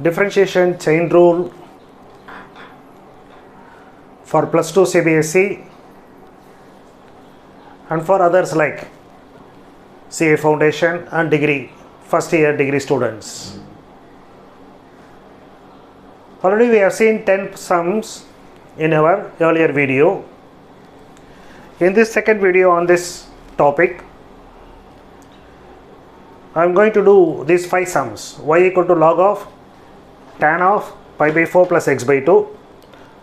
differentiation chain rule for plus 2 CBSE and for others like CA Foundation and degree, first year degree students. Already we have seen 10 sums in our earlier video. In this second video on this topic, I am going to do these 5 sums. Y equal to log of tan of pi by 4 plus x by 2.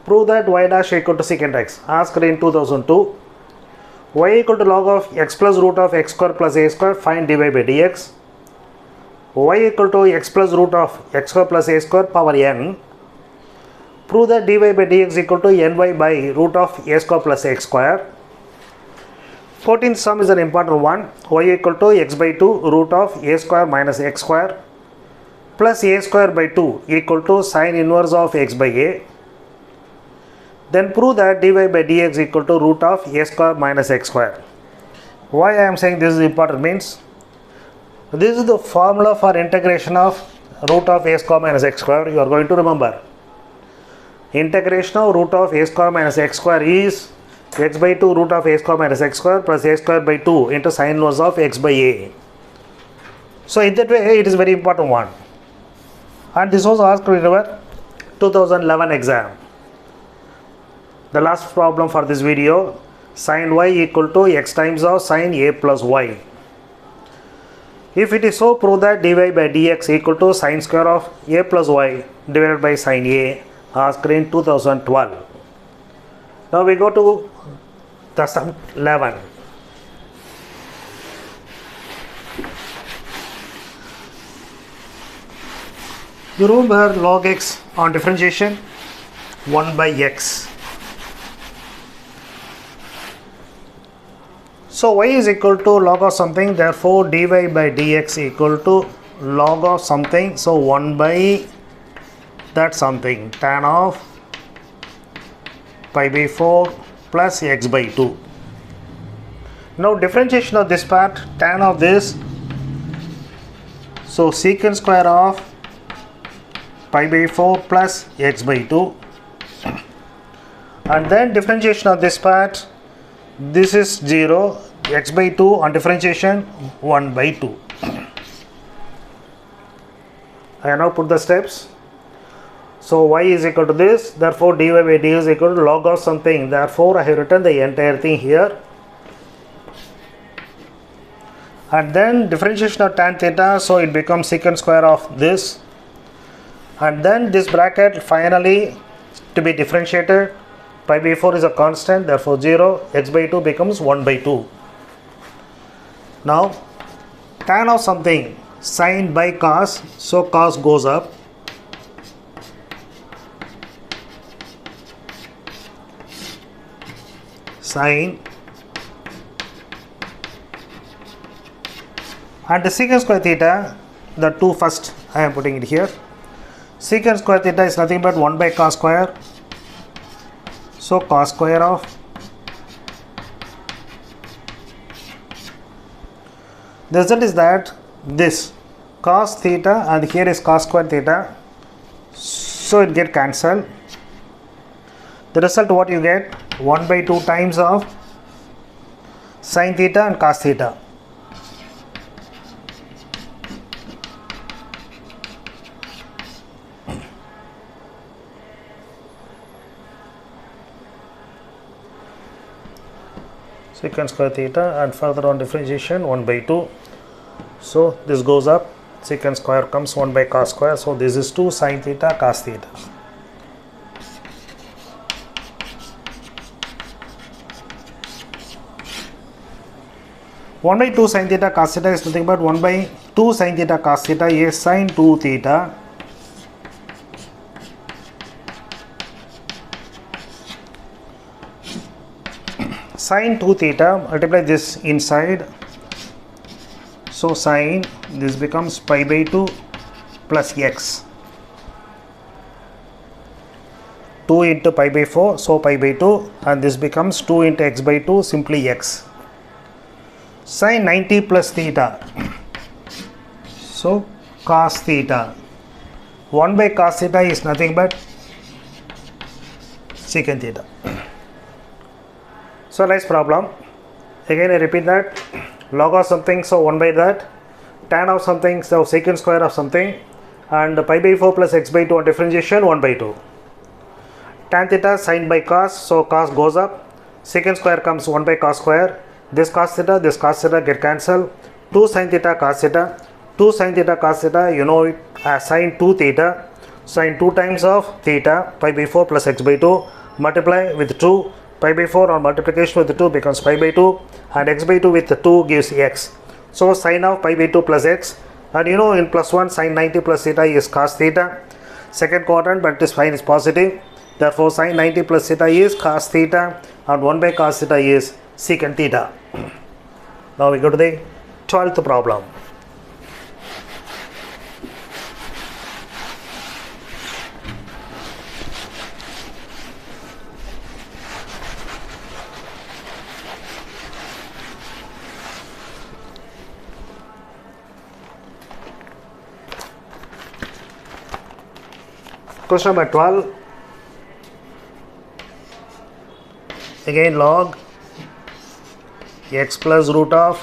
Prove that y dash equal to secant x, asked in 2002. Y equal to log of x plus root of x square plus a square, find dy by dx. Y equal to x plus root of x square plus a square power n. Prove that dy by dx equal to ny by root of a square plus x square. 14th sum is an important one. Y equal to x by 2 root of a square minus x square plus a square by 2 equal to sine inverse of x by a. Then prove that dy by dx equal to root of a square minus x square. Why I am saying this is important means, this is the formula for integration of root of a square minus x square. You are going to remember. Integration of root of a square minus x square is x by 2 root of a square minus x square plus a square by 2 into sine inverse of x by a. So in that way it is very important one. And this was asked in our 2011 exam. The last problem for this video, sin y equal to x times of sin a plus y. If it is so, prove that dy by dx equal to sin square of a plus y divided by sin a, asked in 2012. Now we go to the sum 11. You remember log x on differentiation 1 by x. So y is equal to log of something, therefore dy by dx equal to log of something, so 1 by that something, tan of pi by 4 plus x by 2. Now differentiation of this part, tan of this, so secant square of pi by 4 plus x by 2, and then differentiation of this part, this is 0, x by 2 on differentiation 1 by 2. I now put the steps. So y is equal to this, therefore dy by dx is equal to log of something, therefore I have written the entire thing here. And then differentiation of tan theta, so it becomes secant square of this. And then this bracket finally to be differentiated, pi by 4 is a constant, therefore 0, x by 2 becomes 1 by 2. Now tan of something, sin by cos, so cos goes up. Sin and the secant square theta, the two first I am putting it here. Secant square theta is nothing but 1 by cos square, so cos square of the result is that this cos theta and here is cos square theta, so it get cancelled. The result what you get, 1 by 2 times of sin theta and cos theta. Secant square theta and further on differentiation 1 by 2. So this goes up, secant square comes 1 by cos square, so this is 2 sin theta cos theta. One by 2 sin theta cos theta is nothing but 1 by 2 sin theta cos theta is sin 2 theta. Sin 2 theta, multiply this inside, so sin this becomes pi by 2 plus x, 2 into pi by 4, so pi by 2, and this becomes 2 into x by 2, simply x. Sin 90 plus theta, so cos theta, 1 by cos theta is nothing but secant theta. So nice problem. Again I repeat that, log of something, so 1 by that, tan of something, so secant square of something, and pi by 4 plus x by 2 on differentiation 1 by 2. Tan theta sin by cos, so cos goes up, secant square comes 1 by cos square, this cos theta get cancelled, 2 sin theta cos theta, 2 sin theta cos theta, you know it as sin 2 theta, sin 2 times of theta, pi by 4 plus x by 2, multiply with 2, pi by 4 or multiplication with 2 becomes pi by 2, and x by 2 with 2 gives x. So sin of pi by 2 plus x, and you know in plus 1 sin 90 plus theta is cos theta, second quadrant, but this sign is positive, therefore sin 90 plus theta is cos theta, and 1 by cos theta is secant theta. Now we go to the 12th problem. Question number 12. Again log x plus root of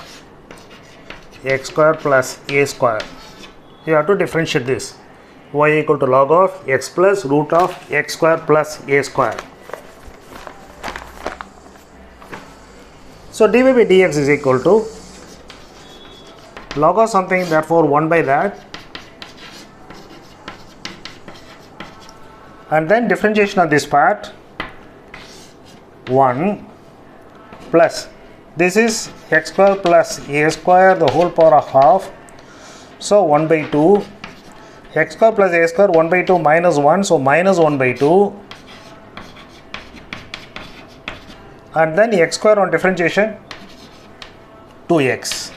x square plus a square. You have to differentiate this. Y equal to log of x plus root of x square plus a square. So dy by dx is equal to log of something, therefore 1 by that, and then differentiation of this part 1 plus this is x square plus a square the whole power of half, so 1 by 2, x square plus a square 1 by 2 minus 1, so minus 1 by 2, and then x square on differentiation 2x.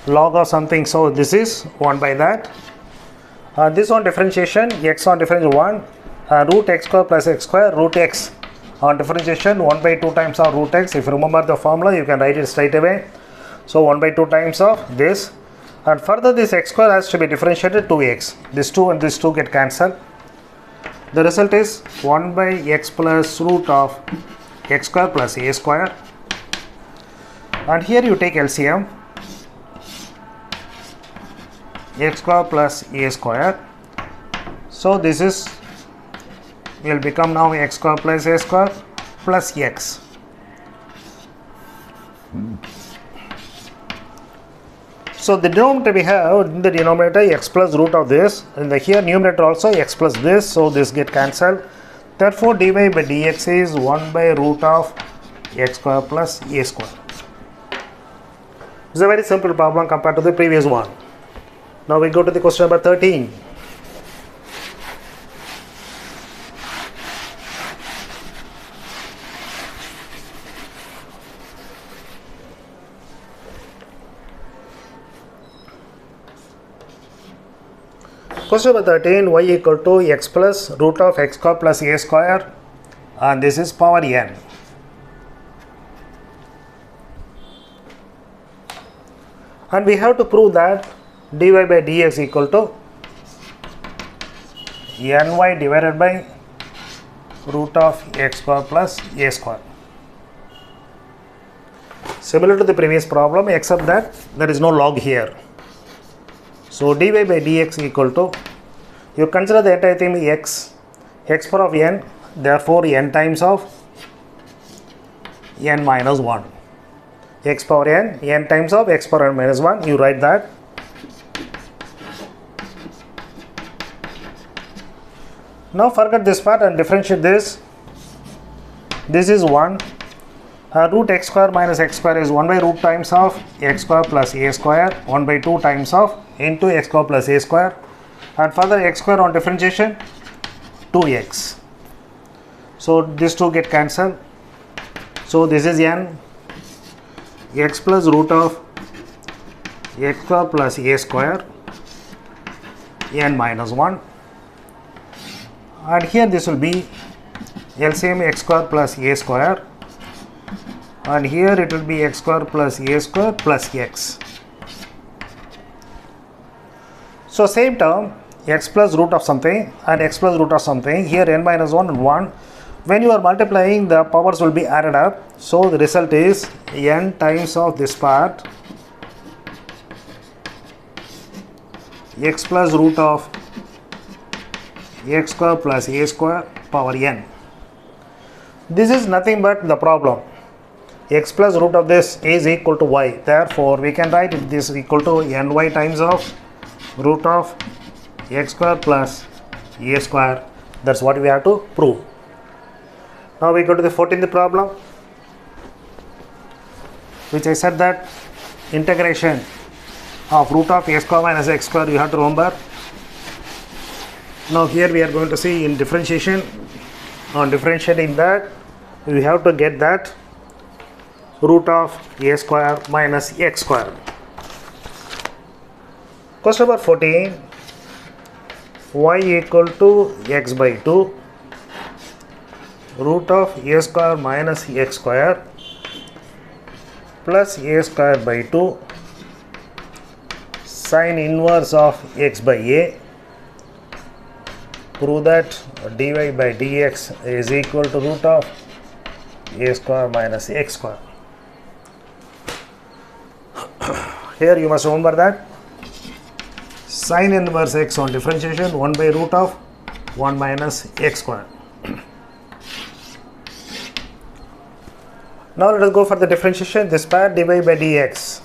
Log of something, so this is 1 by that, this on differentiation, x on differentiation 1, root x square plus x square, root x on differentiation 1 by 2 times of root x. If you remember the formula, you can write it straight away. So 1 by 2 times of this, and further this x square has to be differentiated 2x. This 2 and this 2 get cancelled. The result is 1 by x plus root of x square plus a square, and here you take LCM, x square plus a square, so this is will become now x square plus a square plus x. So the denominator we have, in the denominator x plus root of this, in the here numerator also x plus this, so this get cancelled, therefore dy by dx is 1 by root of x square plus a square. It's a very simple problem compared to the previous one. Now we go to the question number 13. Question number 13, y equal to x plus root of x square plus a square, and this is power n. And we have to prove that dy by dx equal to ny divided by root of x square plus a square. Similar to the previous problem, except that there is no log here. So dy by dx equal to, you consider the entire thing x power of n, therefore n times of n minus 1. X power n times of x power n minus 1, you write that. Now forget this part and differentiate this. This is 1. Root x square minus x square is 1 by root times of x square plus a square, 1 by 2 times of into x square plus a square, and further x square on differentiation 2x. So these two get cancelled. So this is n, x plus root of x square plus a square, n minus 1. And here this will be LCM x square plus a square, and here it will be x square plus a square plus x. So same term, x plus root of something and x plus root of something, here n minus 1 and 1. When you are multiplying, the powers will be added up. So the result is n times of this part x plus root of x square plus a square power n. This is nothing but the problem. X plus root of this is equal to y. Therefore, we can write this equal to ny times of root of x square plus a square. That's what we have to prove. Now we go to the 14th problem, which I said that integration of root of a square minus x square you have to remember. Now here we are going to see in differentiation. On differentiating that, we have to get that root of a square minus x square. Question number 14, y equal to x by 2 root of a square minus x square plus a square by 2 sine inverse of x by a. Prove that dy by dx is equal to root of a square minus x square. Here you must remember that sine inverse x on differentiation 1 by root of 1 minus x square. Now let us go for the differentiation. This part dy by dx,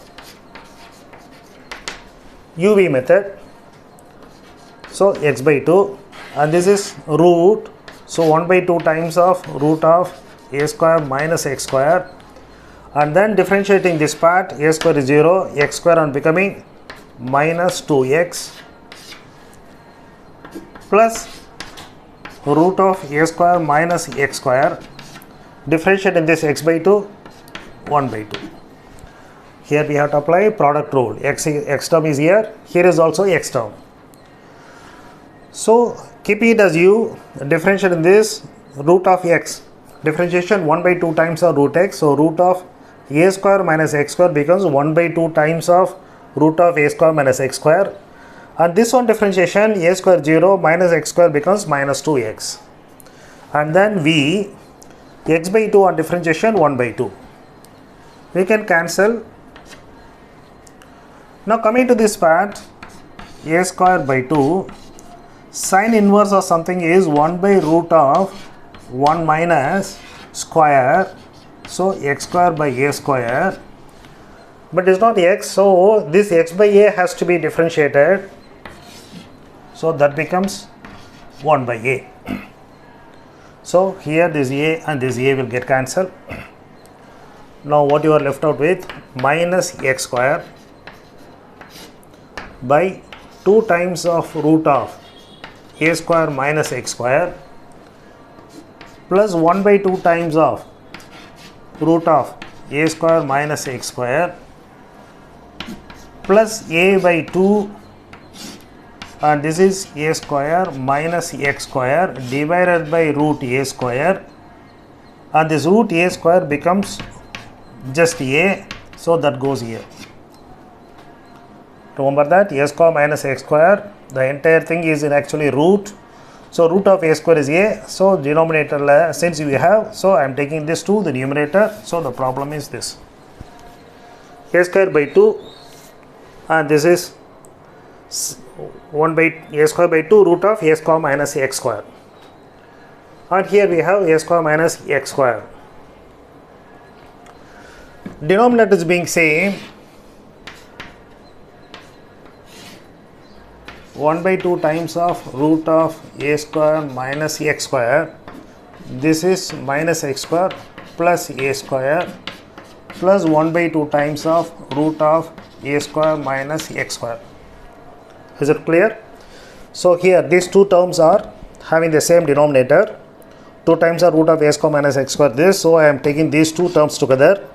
UV method. So x by 2 and this is root. So 1 by 2 times of root of a square minus x square, and then differentiating this part, a square is 0, x square on becoming minus 2x plus root of a square minus x square. Differentiating this x by 2, 1 by 2. Here we have to apply product rule. X term is here, here is also x term. So keeping it as u, differentiate in this root of x. Differentiation 1 by 2 times of root x. So root of a square minus x square becomes 1 by 2 times of root of a square minus x square. And this one differentiation a square 0 minus x square becomes minus 2x. And then v, x by 2 on differentiation 1 by 2. We can cancel. Now coming to this part, a square by 2, sine inverse of something is 1 by root of 1 minus square. So x square by a square, but it's not x, so this x by a has to be differentiated. So that becomes 1 by a. So here this a and this a will get cancelled. Now what you are left out with, minus x square by 2 times of root of a square minus x square plus 1 by 2 times of root of a square minus x square plus a by 2, and this is a square minus x square divided by root a square, and this root a square becomes just a, so that goes here. Remember that a square minus x square, the entire thing is in actually root. So root of a square is a, so denominator since we have, so I am taking this to the numerator. So the problem is this, a square by 2, and this is 1 by a square by 2 root of a square minus x square, and here we have a square minus x square. Denominator is being same, 1 by 2 times of root of a square minus x square. This is minus x square plus a square plus 1 by 2 times of root of a square minus x square. Is it clear? So here these two terms are having the same denominator. 2 times the root of a square minus x square this. So I am taking these two terms together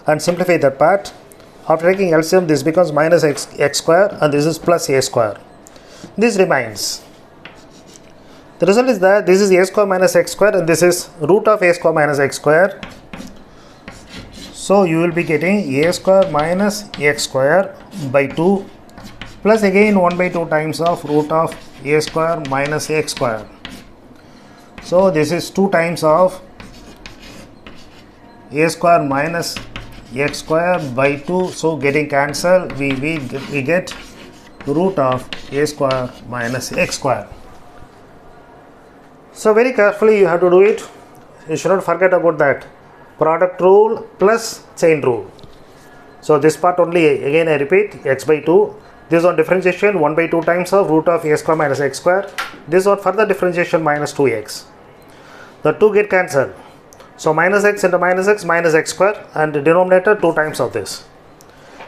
and simplify that part. After taking LCM, this becomes minus x square and this is plus a square. This remains. The result is that this is a square minus x square and this is root of a square minus x square. So you will be getting a square minus x square by 2 plus again 1 by 2 times of root of a square minus x square. So this is 2 times of a square minus x square by 2. So getting cancelled, we get root of a square minus x square. So very carefully you have to do it. You should not forget about that product rule plus chain rule. So this part only, again I repeat, x by 2. This on differentiation 1 by 2 times of root of a square minus x square. This on further differentiation minus 2x. The 2 get cancelled. So minus x into minus x square, and the denominator 2 times of this.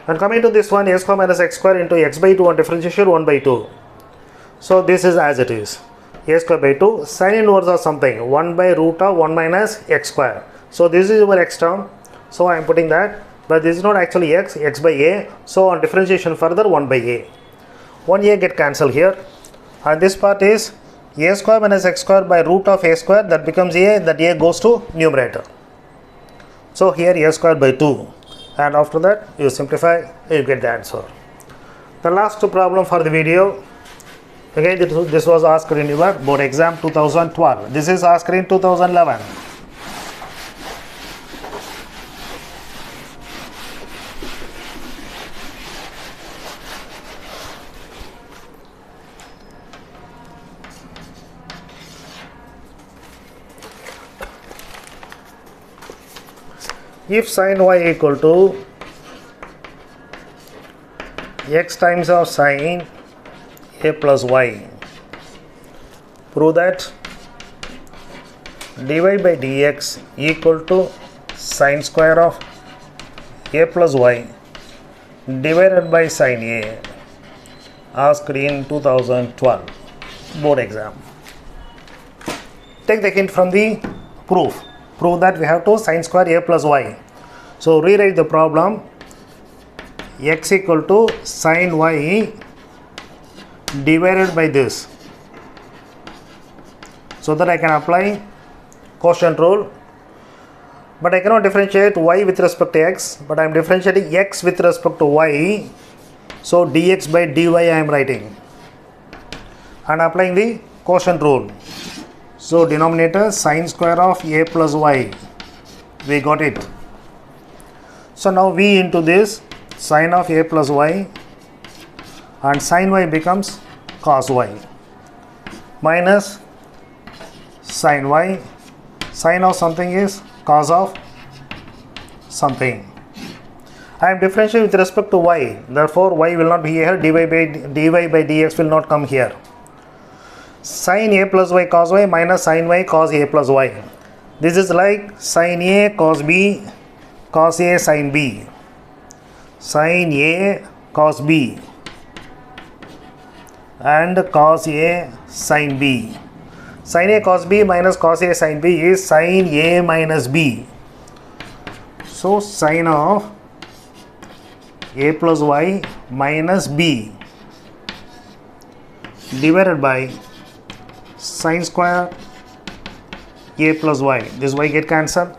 And coming to this one, a square minus x square into x by 2 on differentiation 1 by 2. So this is as it is. A square by 2, sin inverse of something, 1 by root of 1 minus x square. So this is your x term. So I am putting that, but this is not actually x by a. So on differentiation further 1 by a. 1a get cancelled here. And this part is a square minus x square by root of a square, that becomes a, that a goes to numerator. So here a square by 2. And after that you simplify, you get the answer. The last problem for the video. Again, this was asked in your board exam 2012. This is asked in 2011. If sin y equal to x times of sin a plus y, prove that dy by dx equal to sin square of a plus y divided by sin a, asked in 2012 board exam. Take the hint from the proof. Prove that we have to sin square a plus y. So rewrite the problem. X equal to sin y divided by this, so that I can apply quotient rule. But I cannot differentiate y with respect to x, but I am differentiating x with respect to y. So dx by dy I am writing and applying the quotient rule. So denominator sin square of a plus y, we got it. So now v into this sin of a plus y, and sin y becomes cos y minus sin y. Sin of something is cos of something. I am differentiating with respect to y, therefore y will not be here, dy by dx will not come here. Sin a plus y cos y minus sin y cos a plus y. This is like sin a cos b cos a sin b. Sin a cos b and cos a sin b. Sin a cos b minus cos a sin b is sin a minus b. So sin of a plus y minus b divided by sin square a plus y. This y get cancelled.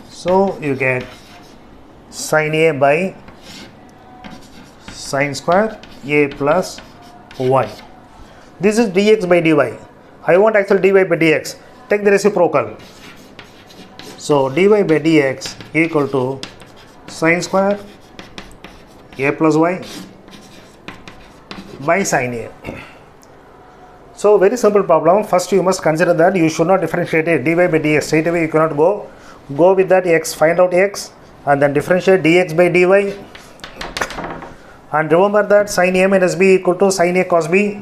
So you get sin a by sin square a plus y. This is dx by dy. I want actually dy by dx. Take the reciprocal. So dy by dx equal to sin square a plus y by sin a. So very simple problem. First you must consider that you should not differentiate it dy by dx. Straight away you cannot go with that x, find out x and then differentiate dx by dy. And remember that sin a minus b equal to sin a cos b.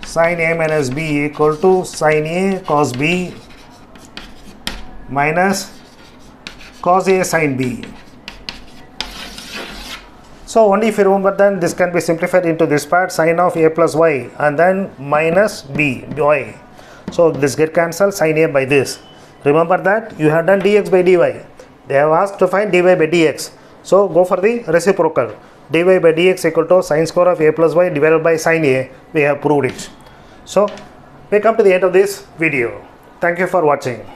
Sin a minus b equal to sin a cos b minus cos a sin b. So only if you remember, then this can be simplified into this part, sin of a plus y and then minus b y. So this get cancelled, sin a by this. Remember that you have done dx by dy. They have asked to find dy by dx. So go for the reciprocal. Dy by dx equal to sin square of a plus y divided by sin a. We have proved it. So we come to the end of this video. Thank you for watching.